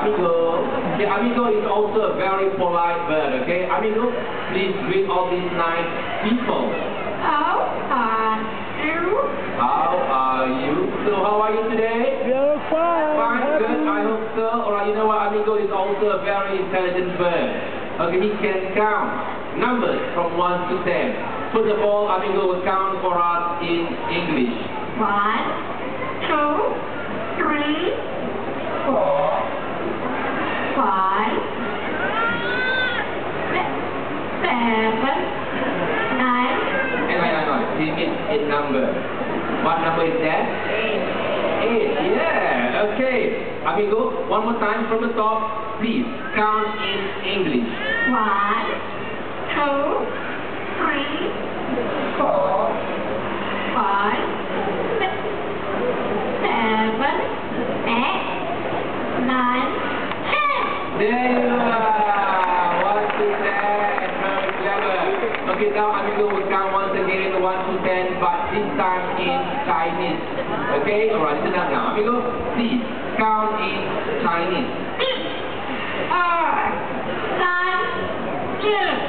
Amigo. Okay, Amigo is also a very polite bird, okay? Amigo, please greet all these nice people. How are you? How are you? So how are you today? You're fine. Fine, good, I hope so. Alright, you know what, Amigo is also a very intelligent bird. Okay, he can count numbers from 1 to 10. First of all, Amigo will count for us in English. 1, 2, 3, 4, 5, 7, 9. In number. What number is that? 8. Yeah, okay. Amigo, one more time from the top. Please count in English. 1, 2, 3, 4, 5, 6, 7, 8, 9, 10. There you are. 1 to 10. Very clever. Okay, now Amigo will count once again 1 to 10, but this time in Chinese. Okay, alright, listen up now. Amigo, please count in Chinese. 1, 2, 3,